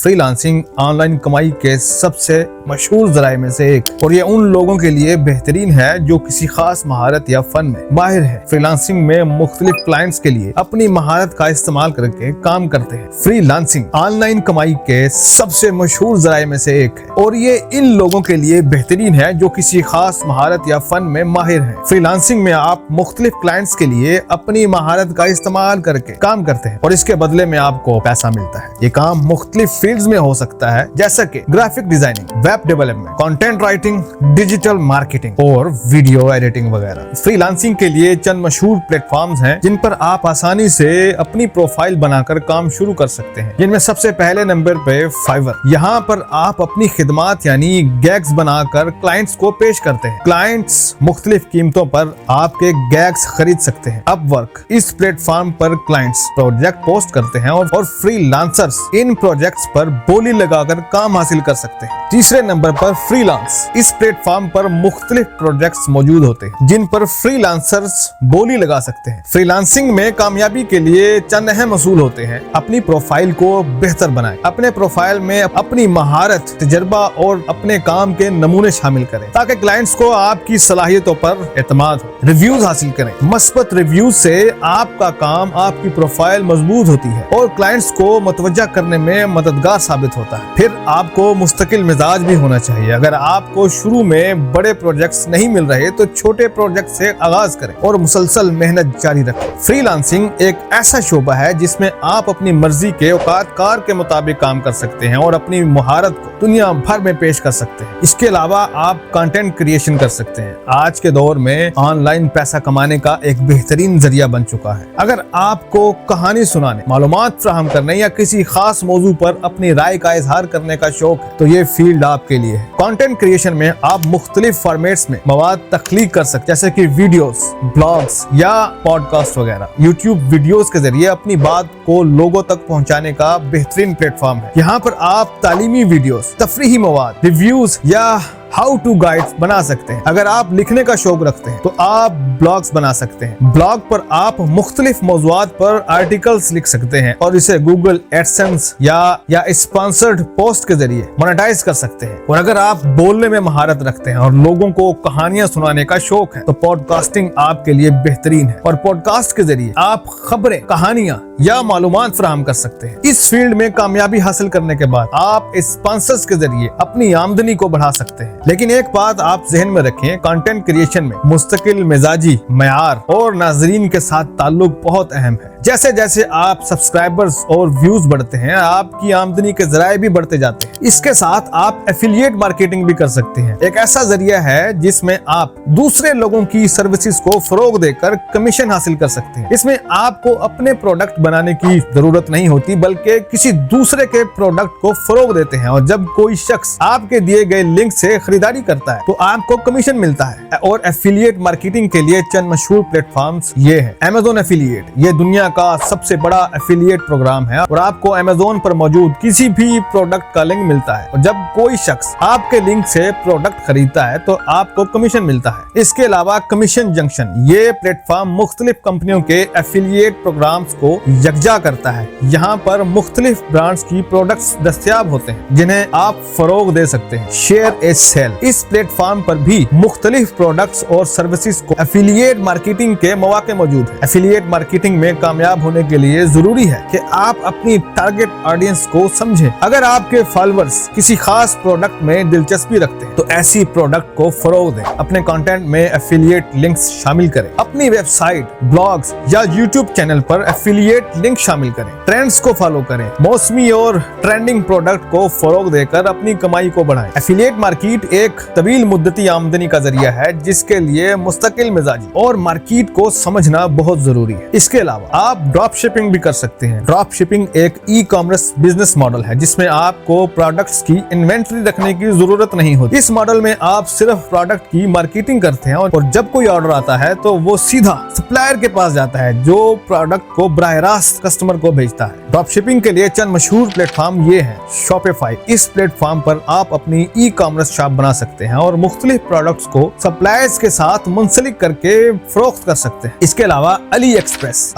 Free lancing online कमाई के सबसे मशहूर ज़राए में से एक, और ये उन लोगों के लिए बेहतरीन है जो किसी खास महारत या फन में माहिर है। फ्रीलांसिंग में मुख्तलिफ क्लाइंट्स के लिए अपनी महारत का इस्तेमाल करके काम करते हैं। फ्री लांसिंग ऑनलाइन कमाई के सबसे मशहूर ज़राए में से एक है, और ये इन लोगों के लिए बेहतरीन है जो किसी खास महारत या फन में माहिर है। फ्रीलांसिंग में आप मुख्तलिफ क्लाइंट्स के लिए अपनी महारत का इस्तेमाल करके काम करते हैं और इसके बदले में आपको पैसा मिलता है। ये काम मुख्तलिफ फील्ड्स में हो सकता है, जैसा कि graphic designing, web development, content writing, digital marketing और वीडियो एडिटिंग वगैरह। फ्रीलांसिंग के लिए चंद मशहूर प्लेटफॉर्म्स हैं जिन पर आप आसानी से अपनी प्रोफाइल बनाकर काम शुरू कर सकते हैं, जिनमें सबसे पहले नंबर पे फाइवर। यहाँ पर आप अपनी खिदमात यानी गैग्स बनाकर क्लाइंट्स को पेश करते हैं। क्लाइंट्स मुख्तलिफ कीमतों पर आपके गैग्स खरीद सकते हैं। अपवर्क, इस प्लेटफॉर्म पर क्लाइंट्स प्रोजेक्ट पोस्ट करते हैं और फ्रीलांसर्स इन प्रोजेक्ट्स पर बोली लगाकर काम हासिल कर सकते हैं। तीसरे नंबर पर फ्रीलांस, इस प्लेटफॉर्म पर मुख्तलिफ प्रोजेक्ट्स मौजूद होते हैं जिन पर फ्रीलांसर्स बोली लगा सकते हैं। फ्रीलांसिंग में कामयाबी के लिए चंद अहम असूल होते हैं। अपनी प्रोफाइल को बेहतर बनाएं। अपने प्रोफाइल में अपनी महारत, तजर्बा और अपने काम के नमूने शामिल करें ताकि क्लाइंट्स को आपकी सलाहियतों पर एतमाद हो। रिव्यूज हासिल करें। मस्बत रिव्यूज से आपका काम, आपकी प्रोफाइल मजबूत होती है और क्लाइंट्स को मुतवज्जा करने में मददगार साबित होता है। फिर आपको मुस्तकिल मिजाज भी होना चाहिए। अगर आपको शुरू में बड़े प्रोजेक्ट्स नहीं मिल रहे तो छोटे प्रोजेक्ट से आगाज करें और मुसलसल मेहनत जारी रखें। फ्रीलांसिंग एक ऐसा शोबा है जिसमें आप अपनी मर्जी के औकात कार के मुताबिक काम कर सकते हैं और अपनी महारत को दुनिया भर में पेश कर सकते हैं। इसके अलावा आप कंटेंट क्रिएशन कर सकते हैं। आज के दौर में ऑनलाइन पैसा कमाने का एक बेहतरीन जरिया बन चुका है। अगर आपको कहानी सुनाने, मालूमात फराहम करने या किसी खास मौजू पर अपनी राय का इजहार करने का शौक है तो ये फील्ड आपके लिए है। कंटेंट क्रिएशन में आप मुख्तलिफ फॉर्मेट्स में मवाद तख्लीक कर सकते हैं, जैसे कि वीडियोस, ब्लॉग्स या पॉडकास्ट वगैरह। यूट्यूब वीडियोस के जरिए अपनी बात को लोगों तक पहुंचाने का बेहतरीन प्लेटफॉर्म है। यहाँ पर आप तालीमी वीडियोस, तफरीही मवाद, रिव्यूज या हाउ टू गाइड्स बना सकते हैं। अगर आप लिखने का शौक रखते हैं तो आप ब्लॉग्स बना सकते हैं। ब्लॉग पर आप मुख्तलिफ मौज़ूआत पर आर्टिकल्स लिख सकते हैं और इसे गूगल एडसेंस या स्पॉन्सर्ड पोस्ट के जरिए मोनेटाइज कर सकते हैं। और अगर आप बोलने में महारत रखते हैं और लोगों को कहानियां सुनाने का शौक है तो पॉडकास्टिंग आपके लिए बेहतरीन है और पॉडकास्ट के जरिए आप खबरें, कहानियां या मालूमात फराहम कर सकते हैं। इस फील्ड में कामयाबी हासिल करने के बाद आप स्पॉन्सर्स के जरिए अपनी आमदनी को बढ़ा सकते हैं। लेकिन एक बात आप जहन में रखें, कंटेंट क्रिएशन में मुस्तकिल मिजाजी, मयार और नाजरीन के साथ ताल्लुक बहुत अहम है। जैसे जैसे आप सब्सक्राइबर्स और व्यूज बढ़ते हैं, आपकी आमदनी के जराए भी बढ़ते जाते हैं। इसके साथ आप एफिलिएट मार्केटिंग भी कर सकते हैं। एक ऐसा जरिया है जिसमें आप दूसरे लोगों की सर्विसेज को फरोग देकर कमीशन हासिल कर सकते हैं। इसमें आपको अपने प्रोडक्ट बनाने की जरूरत नहीं होती, बल्कि किसी दूसरे के प्रोडक्ट को फरोग देते हैं और जब कोई शख्स आपके दिए गए लिंक से खरीदारी करता है तो आपको कमीशन मिलता है। और एफिलिएट मार्केटिंग के लिए चंद मशहूर प्लेटफॉर्म्स ये हैं। Amazon एफिलिएट, ये दुनिया का सबसे बड़ा एफिलिएट प्रोग्राम है और आपको Amazon पर मौजूद किसी भी प्रोडक्ट का लिंक मिलता है और जब कोई शख्स आपके लिंक से प्रोडक्ट खरीदता है तो आपको कमीशन मिलता है। इसके अलावा कमीशन जंक्शन, ये प्लेटफॉर्म मुख्तलिफ कंपनियों के एफिलिएट प्रोग्राम्स को यकजा करता है। यहाँ पर मुख्तलिफ ब्रांड्स की प्रोडक्ट्स दस्तयाब होते हैं जिन्हें आप फरोग दे सकते हैं। शेयर ए सेल, इस प्लेटफॉर्म पर भी मुख्तलिफ प्रोडक्ट्स और सर्विसेज को एफिलिएट मार्केटिंग के मौके मौजूद है। एफिलिएट मार्केटिंग में कामयाब होने के लिए जरूरी है कि आप अपनी टारगेट ऑडियंस को समझें। अगर आपके फॉलोअर्स किसी खास प्रोडक्ट में दिलचस्पी रखते हैं तो ऐसी प्रोडक्ट को फरोग दें। अपने कंटेंट में एफिलिएट लिंक्स शामिल करें। अपनी वेबसाइट, ब्लॉग्स या यूट्यूब चैनल पर एफिलिएट लिंक शामिल करें। ट्रेंड्स को फॉलो करें। मौसमी और ट्रेंडिंग प्रोडक्ट को फरोग देकर अपनी कमाई को बढ़ाएं। एफिलिएट मार्केट एक तवील मुद्दती आमदनी का जरिया है जिसके लिए मुस्तकिल मिजाजी और मार्केट को समझना बहुत जरूरी है। इसके अलावा आप ड्रॉप शिपिंग भी कर सकते हैं। ड्रॉप शिपिंग एक ई कॉमर्स बिजनेस मॉडल है जिसमें आपको प्रोडक्ट्स की इन्वेंटरी रखने की जरूरत नहीं होती। इस मॉडल में आप सिर्फ प्रोडक्ट की मार्केटिंग करते हैं और जब कोई ऑर्डर आता है तो वो सीधा सप्लायर के पास जाता है जो प्रोडक्ट को बराह रास्त कस्टमर को भेजता है। ड्रॉप शिपिंग के लिए चंद मशहूर प्लेटफॉर्म ये हैं। शॉपिफाई, इस प्लेटफॉर्म पर आप अपनी ई कॉमर्स शॉप बना सकते हैं और मुख्तलिफ प्रोडक्ट्स को सप्लायर्स के साथ मुंसलिक करके फरोख्त कर सकते हैं। इसके अलावा अली एक्सप्रेस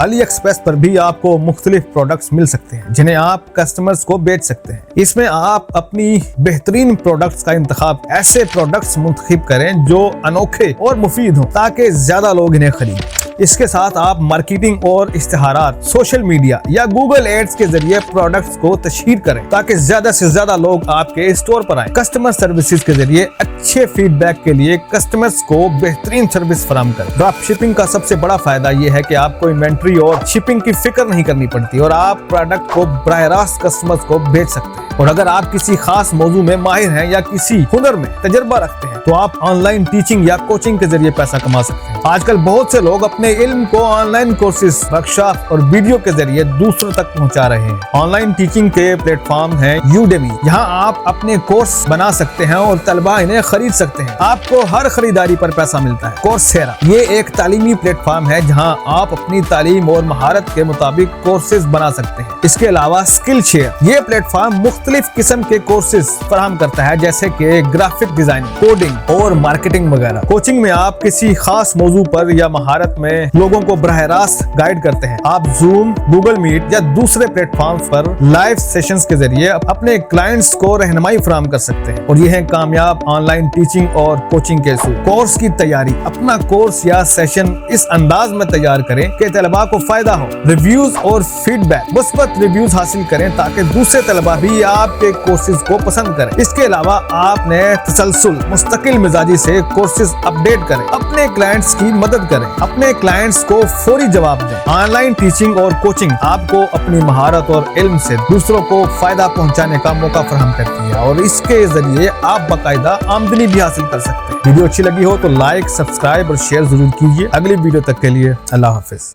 स्पेस पर भी आपको मुख्तलिफ प्रोडक्ट्स मिल सकते हैं जिन्हें आप कस्टमर्स को बेच सकते हैं। इसमें आप अपनी बेहतरीन प्रोडक्ट्स का इंतखाब ऐसे प्रोडक्ट्स मुंतखब करें जो अनोखे और मुफीद हों ताकि ज्यादा लोग इन्हें खरीदें। इसके साथ आप मार्केटिंग और इश्तिहारात, सोशल मीडिया या गूगल एड्स के जरिए प्रोडक्ट्स को तशहीर करें ताकि ज्यादा से ज्यादा लोग आपके स्टोर पर आएं। कस्टमर सर्विसेज के जरिए अच्छे फीडबैक के लिए कस्टमर्स को बेहतरीन सर्विस फराहम करें। ड्रॉप शिपिंग का सबसे बड़ा फायदा यह है कि आपको इन्वेंट्री और शिपिंग की फिक्र नहीं करनी पड़ती और आप प्रोडक्ट को बराह रास्त कस्टमर्स को भेज सकते हैं। और अगर आप किसी खास मौजू में माहिर हैं या किसी हुनर में तजर्बा रखते हैं तो आप ऑनलाइन टीचिंग या कोचिंग के जरिए पैसा कमा सकते हैं। आजकल बहुत से लोग अपने इल्म को ऑनलाइन कोर्सेज, वर्कशॉप और वीडियो के जरिए दूसरों तक पहुंचा रहे हैं। ऑनलाइन टीचिंग के प्लेटफॉर्म हैं यूडेमी, यहाँ आप अपने कोर्स बना सकते हैं और तलबा इन्हें खरीद सकते हैं। आपको हर खरीदारी पर पैसा मिलता है। कोर्सेरा ये एक तालीमी प्लेटफॉर्म है जहाँ आप अपनी तालीम और महारत के मुताबिक कोर्सेज बना सकते हैं। इसके अलावा स्किल शेयर ये प्लेटफॉर्म मुख्तलिफ किस्म के कोर्सेज फराहम करता है जैसे कि ग्राफिक डिजाइनिंग, कोडिंग और मार्केटिंग वगैरह। कोचिंग में आप किसी खास मौजू पर या महारत में लोगों को बराह रास्त गाइड करते हैं। आप जूम, गूगल मीट या दूसरे प्लेटफॉर्म पर लाइव सेशंस के जरिए अपने क्लाइंट्स को रहनुमाई फराहम कर सकते हैं। और ये है कामयाब ऑनलाइन टीचिंग और कोचिंग के असूल। कोर्स की तैयारी, अपना कोर्स या सेशन इस अंदाज में तैयार करें कि तलबा को फायदा हो। रिव्यूज और फीडबैक, मुस्बत रिव्यूज हासिल करें ताकि दूसरे तलबा भी आपके कोर्सेज को पसंद करें। इसके अलावा आपने तसलसल मुस्तकिल मिजाजी से कोर्सेज अपडेट करें, अपने क्लाइंट्स की मदद करें, अपने क्लाइंट्स को फौरी जवाब दें। ऑनलाइन टीचिंग और कोचिंग आपको अपनी महारत और इल्म से दूसरों को फायदा पहुंचाने का मौका फराहम करती है और इसके जरिए आप बाकायदा आमदनी भी हासिल कर सकते हैं। वीडियो अच्छी लगी हो तो लाइक, सब्सक्राइब और शेयर जरूर कीजिए। अगली वीडियो तक के लिए अल्लाह हाफिज।